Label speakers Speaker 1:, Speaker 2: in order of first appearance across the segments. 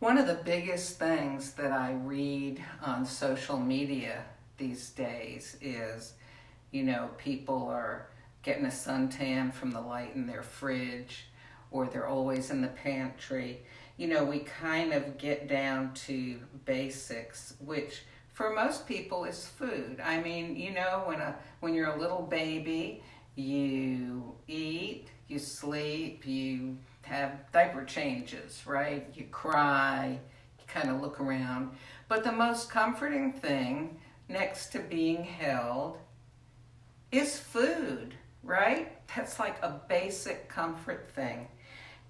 Speaker 1: One of the biggest things that I read on social media these days is, people are getting a suntan from the light in their fridge, or they're always in the pantry. We kind of get down to basics, which for most people is food. I mean, when you're a little baby, you eat, you sleep, you have diaper changes, right? You cry, you kind of look around. But the most comforting thing next to being held is food, right? That's like a basic comfort thing.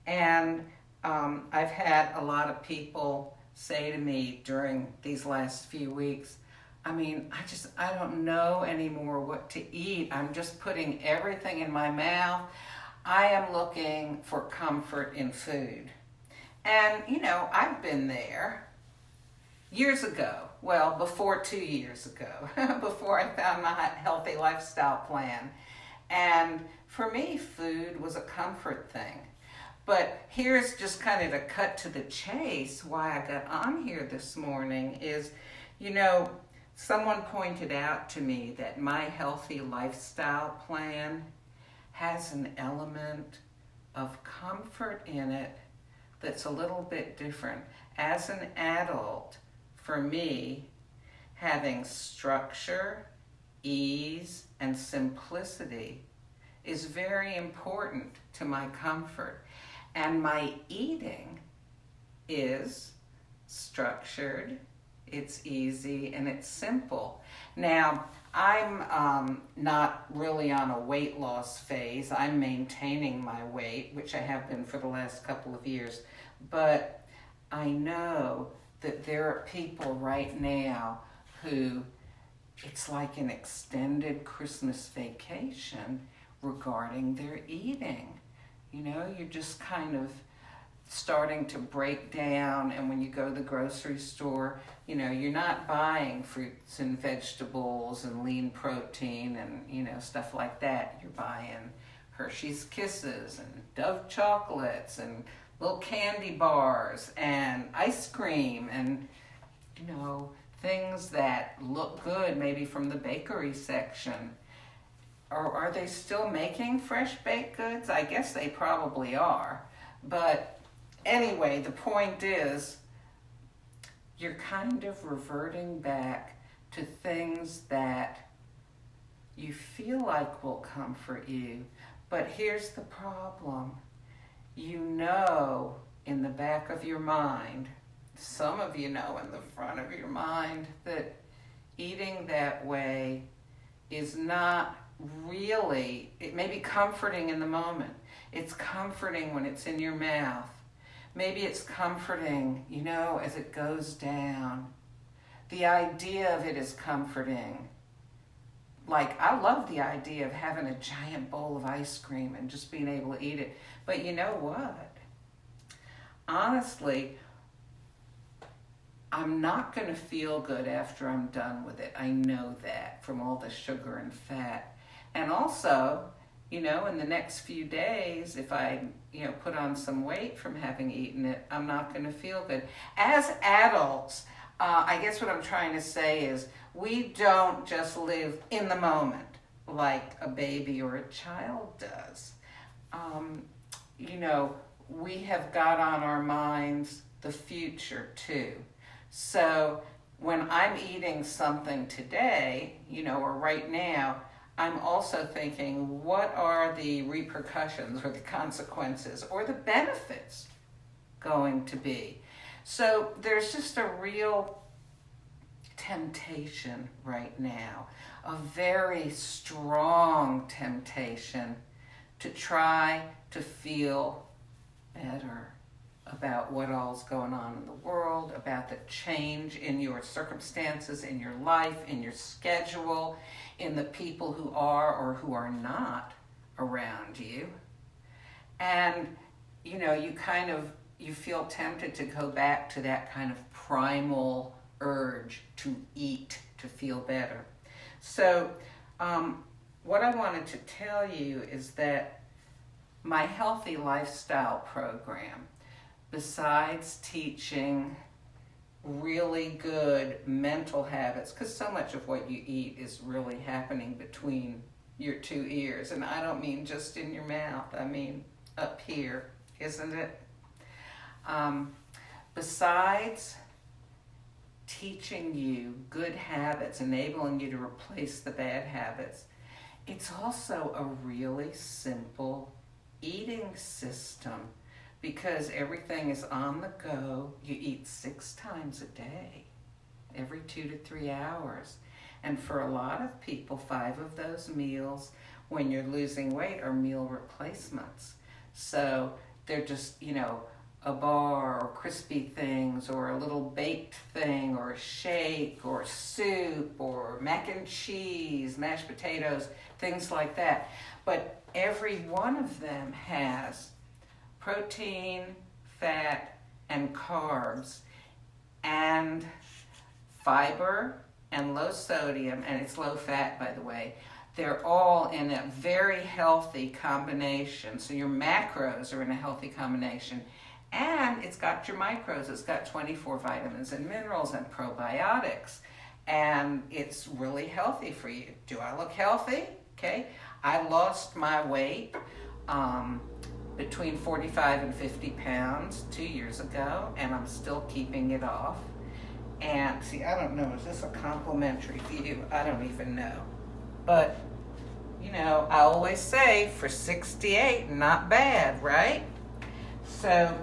Speaker 1: And I've had a lot of people say to me during these last few weeks, I don't know anymore what to eat. I'm just putting everything in my mouth. I am looking for comfort in food. And, I've been there years ago. Well, before 2 years ago, before I found my healthy lifestyle plan. And for me, food was a comfort thing. But here's just kind of to cut to the chase why I got on here this morning is, someone pointed out to me that my healthy lifestyle plan has an element of comfort in it that's a little bit different. As an adult, for me, having structure, ease, and simplicity is very important to my comfort. And my eating is structured, it's easy, and it's simple. Now, I'm not really on a weight loss phase. I'm maintaining my weight, which I have been for the last couple of years. But I know that there are people right now who it's like an extended Christmas vacation regarding their eating. You're just kind of starting to break down, and when you go to the grocery store, you're not buying fruits and vegetables and lean protein and, stuff like that. You're buying Hershey's Kisses and Dove chocolates and little candy bars and ice cream and, things that look good maybe from the bakery section. Or are they still making fresh baked goods? I guess they probably are. But anyway, the point is, you're kind of reverting back to things that you feel like will comfort you. But here's the problem. In the back of your mind, some of you know in the front of your mind, that eating that way is not really, it may be comforting in the moment. It's comforting when it's in your mouth. Maybe it's comforting, as it goes down. The idea of it is comforting. Like, I love the idea of having a giant bowl of ice cream and just being able to eat it. But you know what? Honestly, I'm not going to feel good after I'm done with it. I know that from all the sugar and fat. And also, in the next few days, if I, put on some weight from having eaten it, I'm not going to feel good. As adults, I guess what I'm trying to say is we don't just live in the moment like a baby or a child does. We have got on our minds the future too. So when I'm eating something today, or right now, I'm also thinking, what are the repercussions or the consequences or the benefits going to be? So there's just a real temptation right now, a very strong temptation to try to feel better about what all's going on in the world, about the change in your circumstances, in your life, in your schedule, in the people who are or who are not around you. And, you feel tempted to go back to that kind of primal urge to eat, to feel better. So, what I wanted to tell you is that my healthy lifestyle program besides teaching really good mental habits, because so much of what you eat is really happening between your two ears, and I don't mean just in your mouth, I mean up here, isn't it? Besides teaching you good habits, enabling you to replace the bad habits, it's also a really simple eating system, because everything is on the go. You eat 6 times a day, every 2 to 3 hours. And for a lot of people, 5 of those meals, when you're losing weight, are meal replacements. So they're just, a bar or crispy things or a little baked thing or a shake or soup or mac and cheese, mashed potatoes, things like that. But every one of them has protein, fat, and carbs, and fiber, and low sodium, and it's low fat, by the way. They're all in a very healthy combination. So your macros are in a healthy combination. And it's got your micros. It's got 24 vitamins and minerals and probiotics. And it's really healthy for you. Do I look healthy? Okay. I lost my weight between 45 and 50 pounds 2 years ago, and I'm still keeping it off. And see, I don't know, is this a complimentary view? I don't even know. But, I always say for 68, not bad, right? So,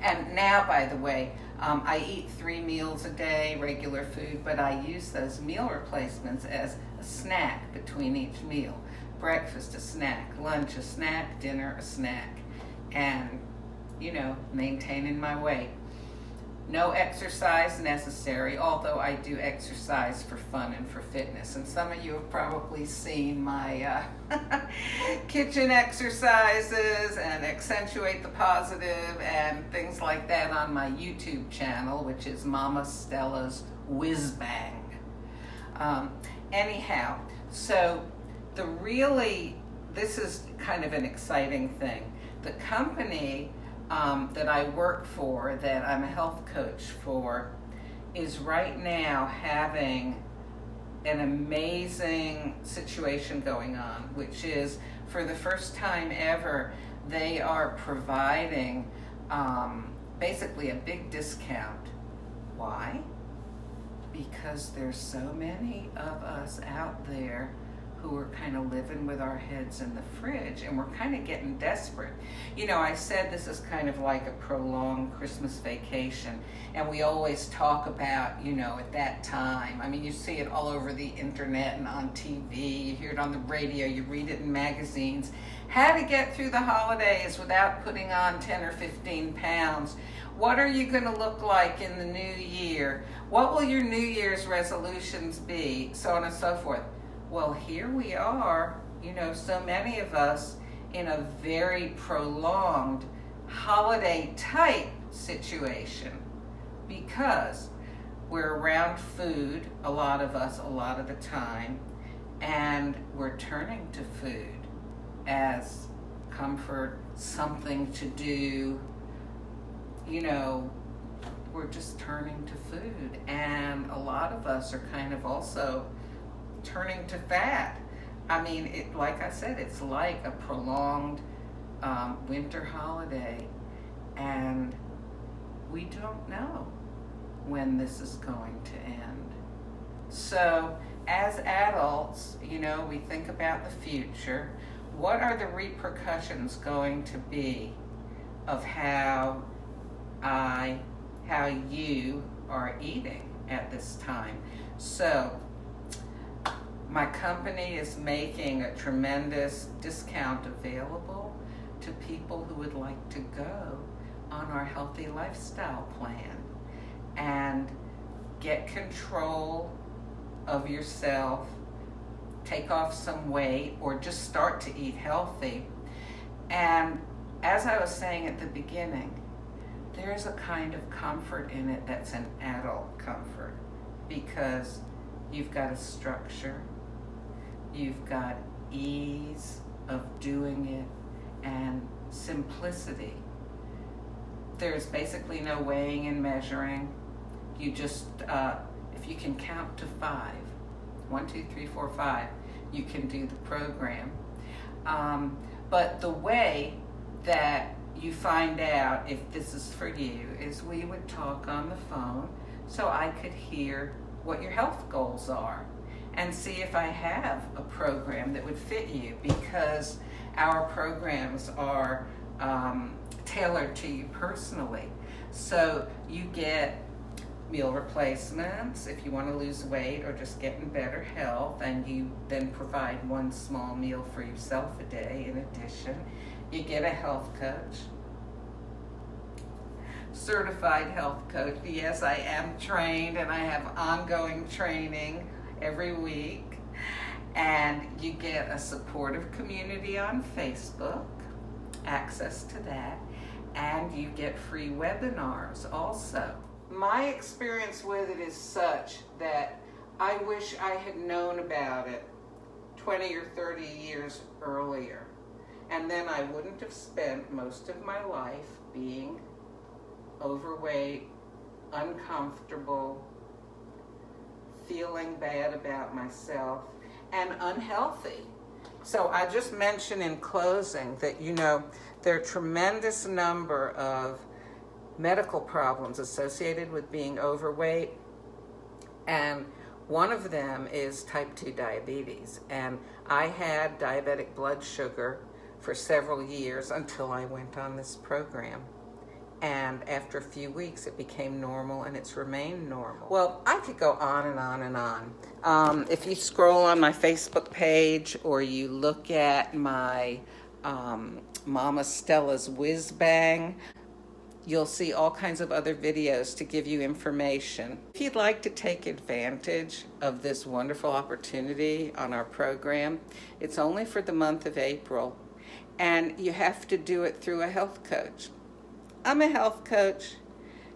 Speaker 1: and now, by the way, I eat 3 meals a day, regular food, but I use those meal replacements as a snack between each meal. Breakfast, a snack. Lunch, a snack. Dinner, a snack. And, maintaining my weight. No exercise necessary, although I do exercise for fun and for fitness. And some of you have probably seen my kitchen exercises and accentuate the positive and things like that on my YouTube channel, which is Mama Stella's Whiz Bang. Anyhow, so this is kind of an exciting thing. The company that I work for, that I'm a health coach for, is right now having an amazing situation going on, which is, for the first time ever, they are providing basically a big discount. Why? Because there's so many of us out there who are kind of living with our heads in the fridge, and we're kind of getting desperate. I said this is kind of like a prolonged Christmas vacation, and we always talk about, at that time, you see it all over the internet and on TV, you hear it on the radio, you read it in magazines, how to get through the holidays without putting on 10 or 15 pounds. What are you going to look like in the new year? What will your New Year's resolutions be? So on and so forth. Well, here we are, so many of us in a very prolonged holiday type situation, because we're around food, a lot of us, a lot of the time, and we're turning to food as comfort, something to do, we're just turning to food. And a lot of us are kind of also turning to fat. Like I said, it's like a prolonged winter holiday, and we don't know when this is going to end. So as adults, we think about the future. What are the repercussions going to be of how you are eating at this time? So my company is making a tremendous discount available to people who would like to go on our healthy lifestyle plan and get control of yourself, take off some weight, or just start to eat healthy. And as I was saying at the beginning, there's a kind of comfort in it that's an adult comfort, because you've got a structure, you've got ease of doing it, and simplicity. There's basically no weighing and measuring. You just, if you can count to 5, 1, 2, 3, 4, 5, you can do the program. But the way that you find out if this is for you is we would talk on the phone so I could hear what your health goals are and see if I have a program that would fit you, because our programs are tailored to you personally. So you get meal replacements if you want to lose weight or just get in better health, and you then provide one small meal for yourself a day. In addition, you get a health coach, certified health coach. Yes, I am trained and I have ongoing training every week. And you get a supportive community on Facebook, access to that, and you get free webinars also. My experience with it is such that I wish I had known about it 20 or 30 years earlier. And then I wouldn't have spent most of my life being overweight, uncomfortable, feeling bad about myself, and unhealthy. So I just mention in closing that, there are a tremendous number of medical problems associated with being overweight, and one of them is type 2 diabetes. And I had diabetic blood sugar for several years until I went on this program. And after a few weeks, it became normal, and it's remained normal. Well, I could go on and on and on. If you scroll on my Facebook page or you look at my Mama Stella's Whiz Bang, you'll see all kinds of other videos to give you information. If you'd like to take advantage of this wonderful opportunity on our program, it's only for the month of April, and you have to do it through a health coach. I'm a health coach,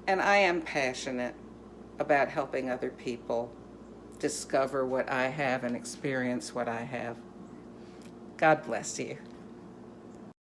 Speaker 1: and I am passionate about helping other people discover what I have and experience what I have. God bless you.